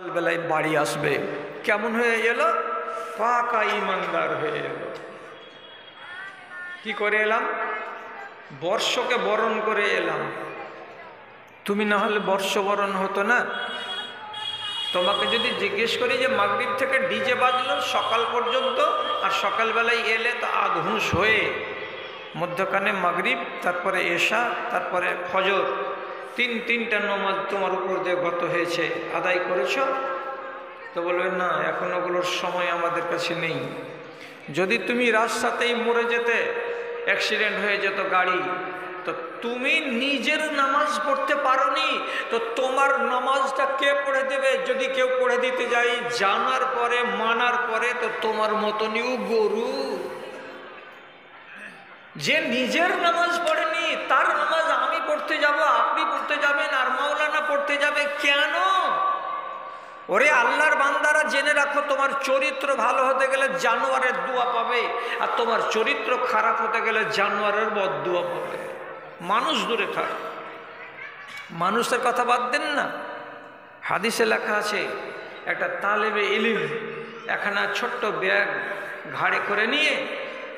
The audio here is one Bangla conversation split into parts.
বেলায় বাড়ি আসবে, কেমন হয়ে এলো? পাকা ইমানদার হয়ে এলো। কি করে এলাম? বর্ষকে বরণ করে এলাম। তুমি না হলে বর্ষ বরণ হতো না। তোমাকে যদি জিজ্ঞেস করি যে মাগরিব থেকে ডিজে বাজলো সকাল পর্যন্ত, আর সকালবেলায় এলে তো আধ হুঁশ হয়ে, মধ্যখানে মাগরিব, তারপরে এশা, তারপরে ফজর, তিনটা নামাজ তোমার উপর দিয়ে গত হয়েছে, আদায় করেছ? তো বলবে না, এখন ওগুলোর সময় আমাদের কাছে নেই। যদি তুমি রাস্তাতেই মরে যেতে, অ্যাক্সিডেন্ট হয়ে যেত গাড়ি, তো তুমি নিজের নামাজ পড়তে পারোনি, তো তোমার নামাজটা কে পড়ে দেবে? যদি কেউ পড়ে দিতে যায় জানার পরে, মানার পরে, তো তোমার মতনই গরু। যে নিজের নামাজ পড়েনি তার নামাজ আমি পড়তে যাব, আপনি পড়তে যাবেন, আর মাওলানা পড়তে যাবে কেন? ওরে আল্লাহর বান্দারা, জেনে রাখো, তোমার চরিত্র ভালো হতে গেলে জানোয়ারের দোয়া পাবে, আর তোমার চরিত্র খারাপ হতে গেলে জানোয়ারের বদদোয়া পাবে। মানুষ দূরে থাক, মানুষের কথা বাদ দেন না। হাদিসে লেখা আছে, একটা তালেবে ইলম একখানা ছোট্ট ব্যাগ ঘাড়ে করে নিয়ে,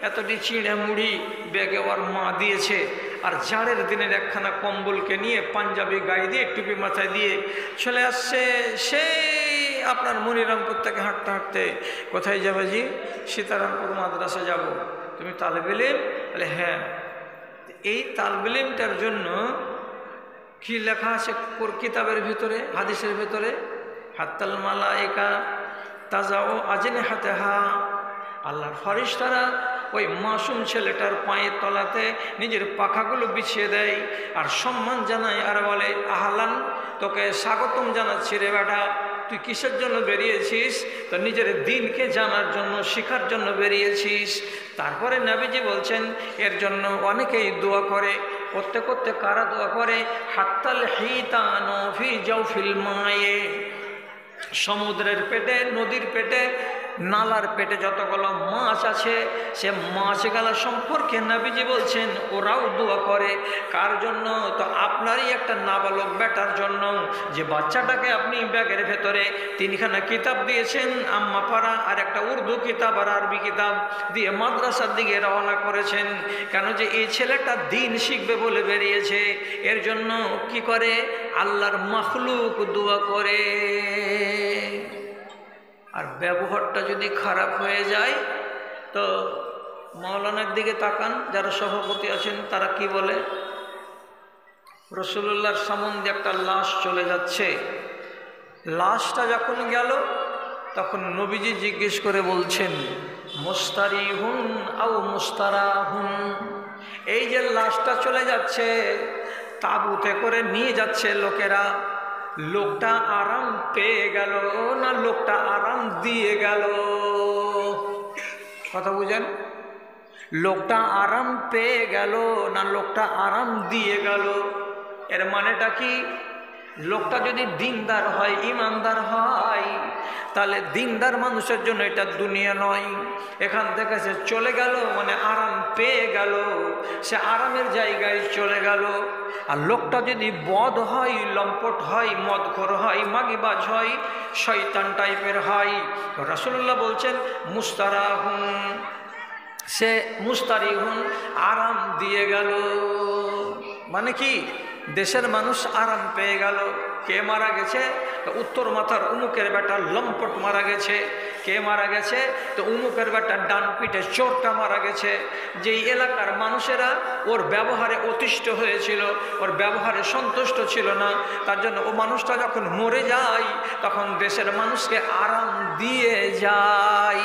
এতটি চিড়ে মুড়ি ব্যাগে ওর মা দিয়েছে, আর জাড়ের দিনের একখানা কম্বলকে নিয়ে, পাঞ্জাবি গায়ে দিয়ে, টুপি মাথায় দিয়ে চলে আসছে সেই আপনার মনিরামপুর থেকে হাঁটতে হাঁটতে। কোথায় যাবে জি? সীতারামপুর মাদ্রাসা যাব। তুমি তালেবে ইলম? বলে হ্যাঁ। এই তালেবে ইলমটার জন্য কি লেখা আছে কিতাবের ভিতরে, হাদিসের ভিতরে? হাত্তাল মালায়েকা তাজাও আজনে হাতেহা, আল্লাহর ফেরেশতারা ওই মাসুম ছেলেটার পায়ের তলাতে নিজের পাখাগুলো বিছিয়ে দেয় আর সম্মান জানায়, আর বলে আহলান, তোকে স্বাগতম জানাচ্ছি রে বেটা, তুই কিসের জন্য বেরিয়েছিস? তো নিজের দিনকে জানার জন্য, শেখার জন্য বেরিয়েছিস। তারপরে নবীজি বলছেন এর জন্য অনেকেই দোয়া করে। করতে করতে কারা দোয়া করে? হাত্তাল হিতানো ফি জাওফিল মায়ে, সমুদ্রের পেটে, নদীর পেটে, নালার পেটে যতগুলো মাছ আছে, সে মাছগুলা সম্পর্কে নবীজি বলছেন ওরাও দোয়া করে। কার জন্য? তো আপনারই একটা নাবালক বেটার জন্য, যে বাচ্চাটাকে আপনি ব্যাগের ভেতরে তিনখানা কিতাব দিয়েছেন, আম্মা পাড়া আর একটা উর্দু কিতাব আর আরবি কিতাব দিয়ে মাদ্রাসার দিকে রওনা করেছেন। কেন? যে এই ছেলেটা দিন শিখবে বলে বেরিয়েছে। এর জন্য কি করে? আল্লাহর মাখলুক দোয়া করে। আর ব্যবহারটা যদি খারাপ হয়ে যায়, তো মাওলানার দিকে তাকান, যারা সভাপতি আছেন তারা কি বলে? রাসূলুল্লাহর সম্বন্ধে একটা লাশ চলে যাচ্ছে, লাশটা যখন গেল তখন নবীজি জিজ্ঞেস করে বলছেন মুস্তারিহুন আও মুস্তারাহুন, এই যে লাশটা চলে যাচ্ছে, তাঁবুতে করে নিয়ে যাচ্ছে লোকেরা, লোকটা আরাম পেয়ে গেল না লোকটা আরাম দিয়ে গেল? কথা বুঝেন? লোকটা আরাম পেয়ে গেল না লোকটা আরাম দিয়ে গেল? এর মানেটা কি? লোকটা যদি দিনদার হয়, ইমানদার হয়, তাহলে দিনদার মানুষের জন্য এটা দুনিয়া নয়। এখান থেকে সে চলে গেল মানে আরাম পেয়ে গেল, সে আরামের জায়গায় চলে গেল। আর লোকটা যদি বদ হয়, লম্পট হয়, মদখোর হয়, মাগিবাজ হয়, শয়তান টাইপের হয়, তো রাসূলুল্লাহ বলছেন মুস্তারাহুন, সে মুস্তারিহুন, আরাম দিয়ে গেল। মানে কি? দেশের মানুষ আরাম পেয়ে গেল। কে মারা গেছে? তো উত্তর মাথার উমুকের বেটা লম্পট মারা গেছে। কে মারা গেছে? তো উমুকের বেটা ডান পিঠে চোরটা মারা গেছে। যেই এলাকার মানুষেরা ওর ব্যবহারে অতিষ্ঠ হয়েছিল, ওর ব্যবহারে সন্তুষ্ট ছিল না, তার জন্য ও মানুষটা যখন মরে যায় তখন দেশের মানুষকে আরাম দিয়ে যায়।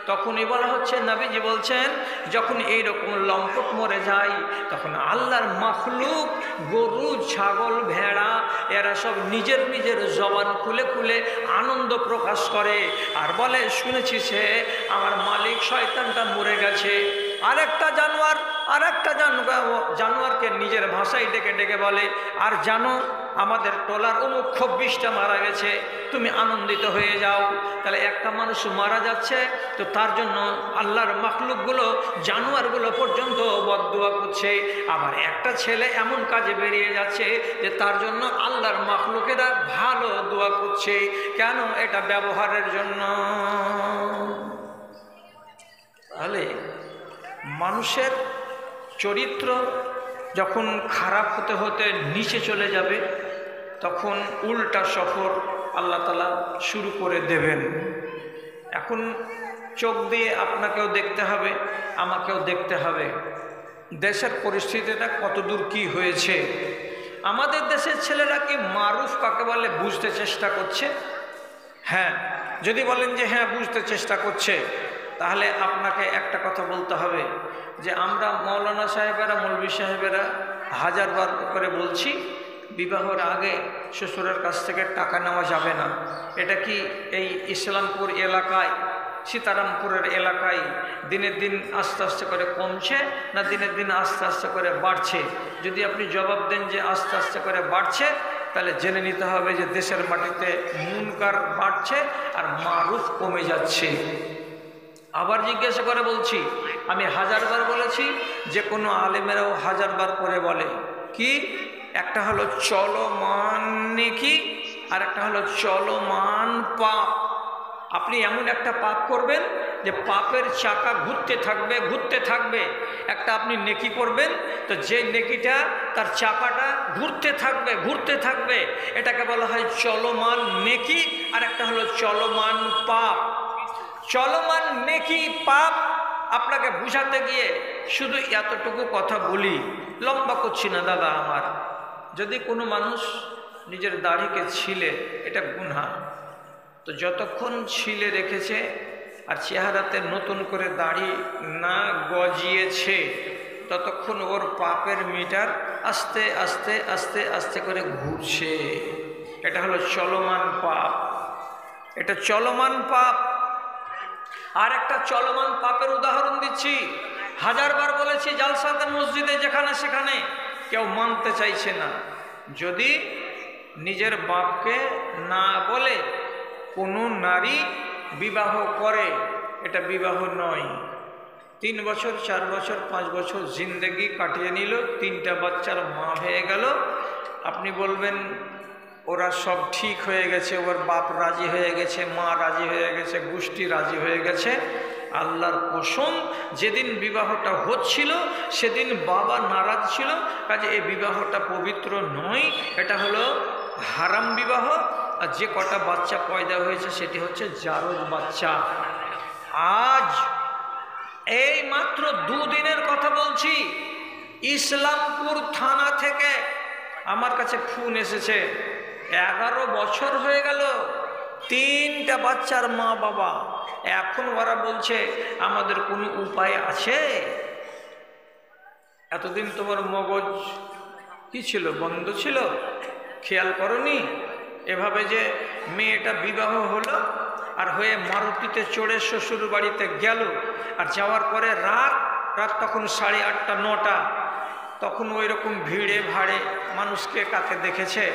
তখনই বলা হচ্ছে, নবীজি বলছেন যখন এইরকম লম্পট মরে যায় তখন আল্লাহর মাখলুক, গরু, ছাগল, ভেড়া, এরা সব নিজের নিজের জবান খুলে খুলে আনন্দ প্রকাশ করে আর বলে শুনেছি সে আমার মালিক শয়তানটা মরে গেছে। আরেকটা জানোয়ারকে নিজের ভাষায় ডেকে ডেকে বলে, আর জানো আমাদের টোলার অমুক 26টা মারা গেছে, তুমি আনন্দিত হয়ে যাও। তাহলে একটা মানুষ মারা যাচ্ছে তো তার জন্য আল্লাহর মাখলুকগুলো, জানোয়ারগুলো পর্যন্ত বদদুয়া করছে। আবার একটা ছেলে এমন কাজে বেরিয়ে যাচ্ছে যে তার জন্য আল্লাহর মাখলুকেরা ভালো দোয়া করছে। কেন? এটা ব্যবহারের জন্য। তাহলে মানুষের চরিত্র যখন খারাপ হতে হতে নিচে চলে যাবে, তখন উল্টা সফর আল্লাহ তাআলা শুরু করে দেবেন। এখন চোখ দিয়ে আপনাকেও দেখতে হবে, আমাকেও দেখতে হবে দেশের পরিস্থিতিটা কতদূর কি হয়েছে। আমাদের দেশের ছেলেরা কি মারুফ কাকে বলে বুঝতে চেষ্টা করছে? হ্যাঁ, যদি বলেন যে হ্যাঁ বুঝতে চেষ্টা করছে, তাহলে আপনাকে একটা কথা বলতে হবে যে আমরা মৌলানা সাহেবেরা, মৌলভী সাহেবেরা হাজারবার করে বলছি, বিবাহের আগে শ্বশুরের কাছ থেকে টাকা নেওয়া যাবে না। এটা কি এই ইসলামপুর এলাকায়, সীতারামপুরের এলাকায় দিনের দিন আস্তে আস্তে করে কমছে না দিনের দিন আস্তে আস্তে করে বাড়ছে? যদি আপনি জবাব দেন যে আস্তে আস্তে করে বাড়ছে, তাহলে জেনে নিতে হবে যে দেশের মাটিতে মুনকার বাড়ছে আর মারুফ কমে যাচ্ছে। আবার জিজ্ঞাসা করে বলছি, আমি হাজারবার বলেছি, যে কোনো আলেমেরাও হাজারবার করে বলে কি, একটা হলো চলমান নেকি আর একটা হলো চলমান পাপ। আপনি এমন একটা পাপ করবেন যে পাপের চাকা ঘুরতে থাকবে ঘুরতে থাকবে। একটা আপনি নেকি করবেন তো যে নেকিটা তার চাকাটা ঘুরতে থাকবে ঘুরতে থাকবে, এটাকে বলা হয় চলমান নেকি। আর একটা হলো চলমান পাপ। চলমান নেকি পাপ আপনাকে বুঝাতে গিয়ে শুধু এতটুকু কথা বলি, লম্বা করছি না দাদা আমার। যদি কোনো মানুষ নিজের দাড়িকে ছিলে, এটা গুনাহ, তো যতক্ষণ ছিলে রেখেছে আর চেহারাতে নতুন করে দাড়ি না গজিয়েছে, ততক্ষণ ওর পাপের মিটার আস্তে আস্তে আস্তে আস্তে করে ঘুরছে। এটা হলো চলমান পাপ, এটা চলমান পাপ। আর একটা চলমান পাপের উদাহরণ দিচ্ছি, হাজারবার বলেছি জালসাতে মসজিদে যেখানে সেখানে, কেউ মানতে চাইছে না। যদি নিজের বাপকে না বলে কোনো নারী বিবাহ করে, এটা বিবাহ নয়। 3 বছর 4 বছর 5 বছর জিন্দেগি কাটিয়ে নিল, 3টা বাচ্চার মা হয়ে গেল, আপনি বলবেন ওরা সব ঠিক হয়ে গেছে, ওর বাপ রাজি হয়ে গেছে, মা রাজি হয়ে গেছে, গোষ্ঠী রাজি হয়ে গেছে। আল্লাহর কসম, যেদিন বিবাহটা হচ্ছিল সেদিন বাবা নারাজ ছিল, কাজে এই বিবাহটা পবিত্র নয়, এটা হলো হারাম বিবাহ। আর যে কটা বাচ্চা পয়দা হয়েছে সেটি হচ্ছে জারজ বাচ্চা। আজ এই মাত্র 2 দিনের কথা বলছি, ইসলামপুর থানা থেকে আমার কাছে ফোন এসেছে, 11 বছর হয়ে গেল, 3টা বাচ্চার মা বাবা। এখন ওরা বলছে আমাদের কোনো উপায় আছে? এতদিন তোমার মগজ কি ছিল? বন্ধ ছিল, খেয়াল করনি? এভাবে যে মেয়েটা বিবাহ হলো আর হয়ে মারুতিতে চড়ে শ্বশুর বাড়িতে গেল, আর যাওয়ার পরে রাত তখন 8:30 9টা, তখন ওই রকম ভিড়ে ভাড়ে মানুষকে কাকে দেখেছে?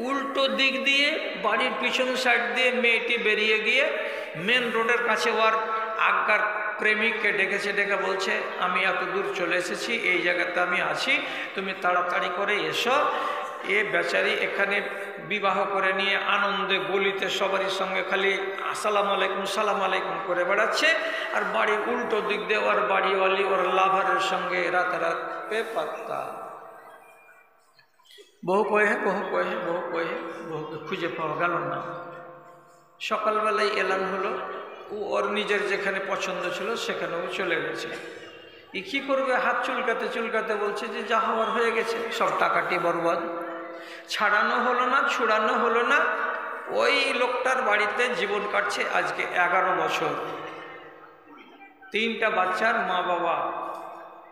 উল্টো দিক দিয়ে বাড়ির পিছন সাইড দিয়ে মেয়েটি বেরিয়ে গিয়ে মেন রোডের কাছে ওর আজ্ঞার প্রেমিককে ডেকেছে, ডেকে বলছে আমি এত দূর চলে এসেছি, এই জায়গাতে আমি আছি, তুমি তাড়াতাড়ি করে এসো। এ বেচারি এখানে বিবাহ করে নিয়ে আনন্দে গলিতে সবারই সঙ্গে খালি আসসালামু আলাইকুম সালাম আলাইকুম করে বেড়াচ্ছে, আর বাড়ির উল্টো দিক দিয়ে ওর বাড়িওয়ালি ওর লাভারের সঙ্গে রাতারাত পাত্তা। বহু কয়ে বহুকে খুঁজে পাওয়া গেল না। সকালবেলায় এলান হলো, ও ওর নিজের যেখানে পছন্দ ছিল সেখানেও চলে গেছে। ই কী করবে? হাত চুলকাতে চুলকাতে বলছে যে যা হওয়ার হয়ে গেছে, সব টাকাটি বরবাদ। ছাড়ানো হলো না, ছুড়ানো হলো না, ওই লোকটার বাড়িতে জীবন কাটছে আজকে 11 বছর, 3টা বাচ্চার মা বাবা।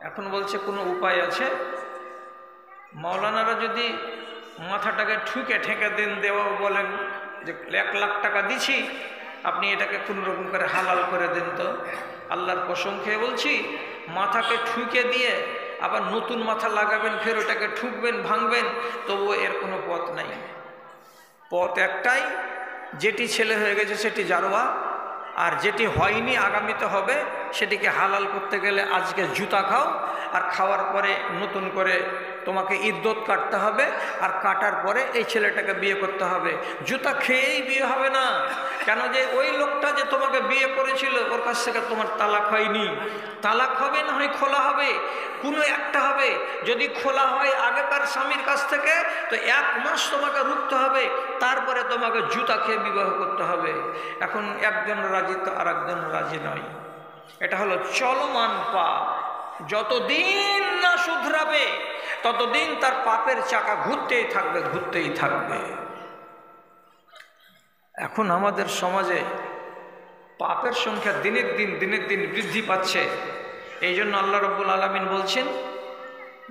এখন বলছে কোনো উপায় আছে? মাওলানারা যদি মাথাটাকে ঠেকে দেওয়া বলেন যে 1 লাখ টাকা দিছি, আপনি এটাকে কোনো রকম করে হালাল করে দেন তো। আল্লাহর কসম খেয়ে বলছি, মাথাকে ঠুকে দিয়ে আবার নতুন মাথা লাগাবেন, ফের ওটাকে ঠুকবেন, ভাঙবেন, তবুও এর কোনো পথ নাই। পথ একটাই, যেটি ছেলে হয়ে গেছে সেটি জারোয়া, আর যেটি হয়নি আগামীতে হবে সেটিকে হালাল করতে গেলে আজকে জুতা খাও, আর খাওয়ার পরে নতুন করে তোমাকে ইদ্যত কাটতে হবে, আর কাটার পরে এই ছেলেটাকে বিয়ে করতে হবে। জুতা খেয়েই বিয়ে হবে না, কেন যে ওই লোকটা যে তোমাকে বিয়ে করেছিল ওর কাছ থেকে তোমার তালাক হয়নি। তালাক হবে না হয় খোলা হবে, কোনো একটা হবে। যদি খোলা হয় আগেকার স্বামীর কাছ থেকে, তো 1 মাস তোমাকে রুখতে হবে, তারপরে তোমাকে জুতা খেয়ে বিবাহ করতে হবে। এখন একজন রাজি তো আর একজন রাজি নয়। এটা হলো চলমান পাপ। যতদিন না শুধরাবে ততদিন তার পাপের চাকা ঘুরতেই থাকবে, ঘুরতেই থাকবে। এখন আমাদের সমাজে পাপের সংখ্যা দিনের দিন বৃদ্ধি পাচ্ছে। এই জন্য আল্লাহ রাব্বুল আলামিন বলছেন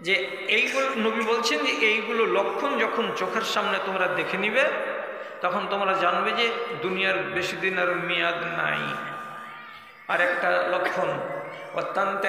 যে এইগুলো, নবী বলছেন যে এইগুলো লক্ষণ যখন চোখের সামনে তোমরা দেখে নিবে, তখন তোমরা জানবে যে দুনিয়ার বেশি দিন আর মেয়াদ নাই। আর একটা লক্ষণ, অত্যন্ত